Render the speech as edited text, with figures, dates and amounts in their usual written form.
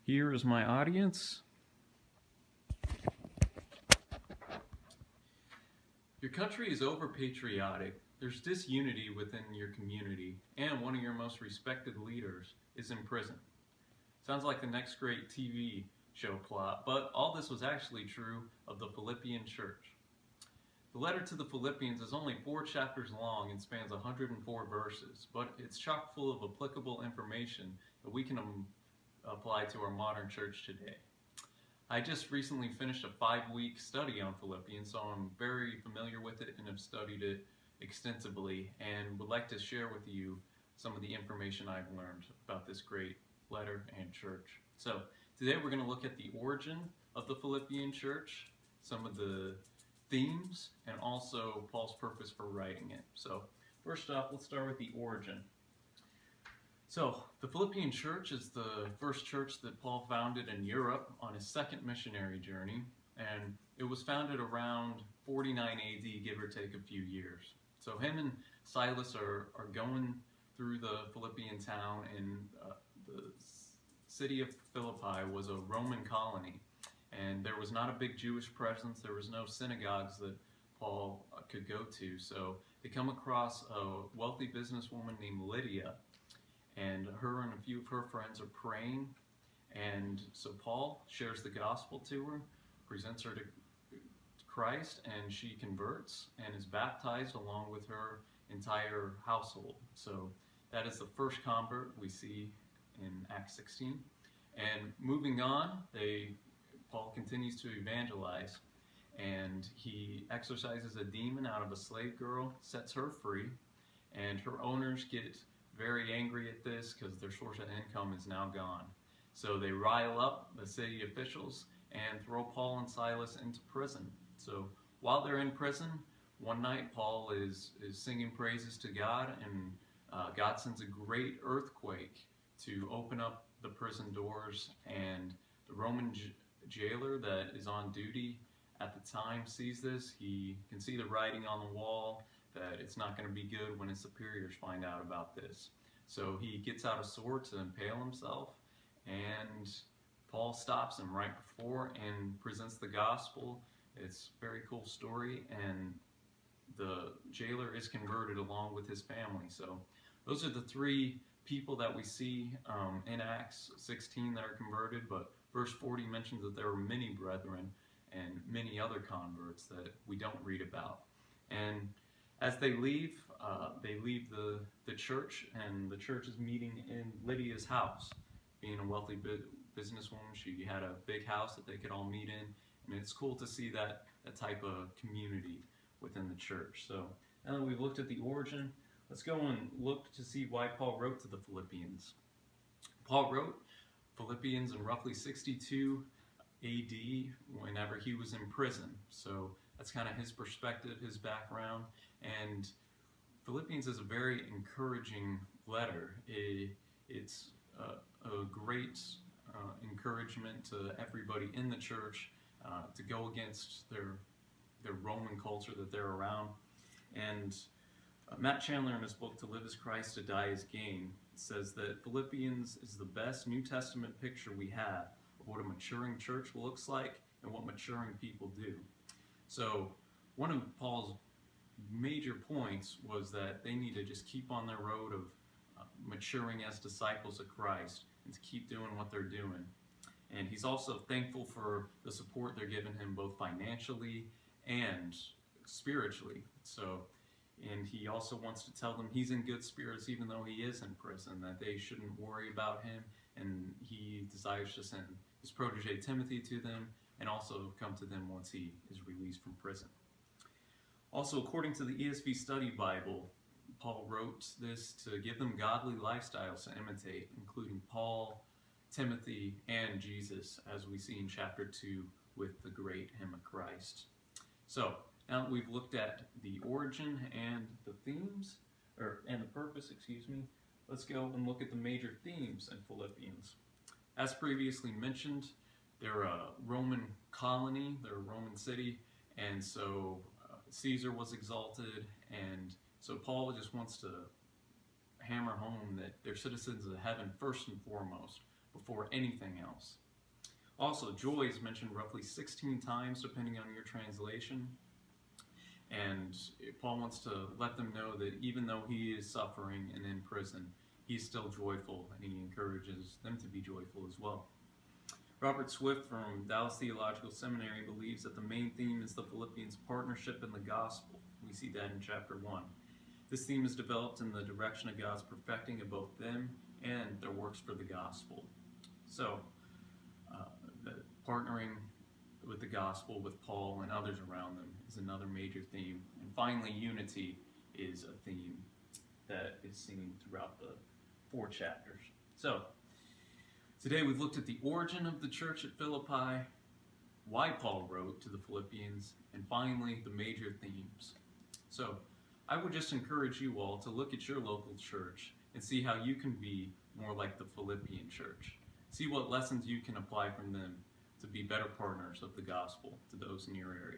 Here is my audience. Your country is over-patriotic. There's disunity within your community, and one of your most respected leaders is in prison. Sounds like the next great TV show plot, but all this was actually true of the Philippian church. The letter to the Philippians is only 4 chapters long and spans 104 verses, but it's chock full of applicable information that we can apply to our modern church today. I just recently finished a 5-week study on Philippians, so I'm very familiar with it and have studied it extensively and would like to share with you some of the information I've learned about this great letter and church. So today we're going to look at the origin of the Philippian church, some of the themes, and also Paul's purpose for writing it. So first off, let's start with the origin. So the Philippian church is the first church that Paul founded in Europe on his second missionary journey, and it was founded around 49 AD, give or take a few years. So him and Silas are going through the Philippian town, and the city of Philippi was a Roman colony, and there was not a big Jewish presence. There was no synagogues that Paul could go to. So they come across a wealthy businesswoman named Lydia, and her and a few of her friends are praying, and so Paul shares the gospel to her, presents her to Christ, and she converts and is baptized along with her entire household. So that is the first convert we see in Acts 16. And moving on, Paul continues to evangelize, and he exorcises a demon out of a slave girl, sets her free, and her owners get very angry at this because their source of income is now gone. So they rile up the city officials and throw Paul and Silas into prison. So while they're in prison, one night Paul is singing praises to God, and God sends a great earthquake to open up the prison doors, and the Roman jailer that is on duty at the time sees this. He can see the writing on the wall that it's not going to be good when his superiors find out about this. So he gets out a sword to impale himself, and Paul stops him right before and presents the gospel. It's a very cool story, and the jailer is converted along with his family. So those are the 3 people that we see in Acts 16 that are converted, but verse 40 mentions that there were many brethren and many other converts that we don't read about. And as they leave the church, and the church is meeting in Lydia's house. Being a wealthy businesswoman, she had a big house that they could all meet in, and it's cool to see that type of community within the church. So now that we've looked at the origin, let's go and look to see why Paul wrote to the Philippians. Paul wrote Philippians in roughly 62 AD whenever he was in prison. So that's kind of his perspective, his background. And Philippians is a very encouraging letter. It's a great encouragement to everybody in the church to go against their Roman culture that they're around. And Matt Chandler, in his book, To Live is Christ, to Die is Gain, says that Philippians is the best New Testament picture we have of what a maturing church looks like and what maturing people do. So one of Paul's major points was that they need to just keep on their road of maturing as disciples of Christ and to keep doing what they're doing. And he's also thankful for the support they're giving him both financially and spiritually. And he also wants to tell them he's in good spirits even though he is in prison, that they shouldn't worry about him, and he desires to send his protege Timothy to them and also come to them once he is released from prison. Also, according to the ESV Study Bible, Paul wrote this to give them godly lifestyles to imitate, including Paul, Timothy, and Jesus, as we see in chapter 2 with the great hymn of Christ. So, now that we've looked at the origin and the themes, and the purpose, let's go and look at the major themes in Philippians. As previously mentioned, they're a Roman colony, they're a Roman city, and so Caesar was exalted, and so Paul just wants to hammer home that they're citizens of heaven first and foremost, before anything else. Also, joy is mentioned roughly 16 times depending on your translation. And Paul wants to let them know that even though he is suffering and in prison, he's still joyful, and he encourages them to be joyful as well. Robert Swift from Dallas Theological Seminary believes that the main theme is the Philippians' partnership in the gospel. We see that in chapter 1. This theme is developed in the direction of God's perfecting of both them and their works for the gospel. So, partnering with the gospel with Paul and others around them is another major theme. And finally, unity is a theme that is seen throughout the 4 chapters. So, today we've looked at the origin of the church at Philippi, why Paul wrote to the Philippians, and finally, the major themes. So, I would just encourage you all to look at your local church and see how you can be more like the Philippian church. See what lessons you can apply from them to be better partners of the gospel to those in your area.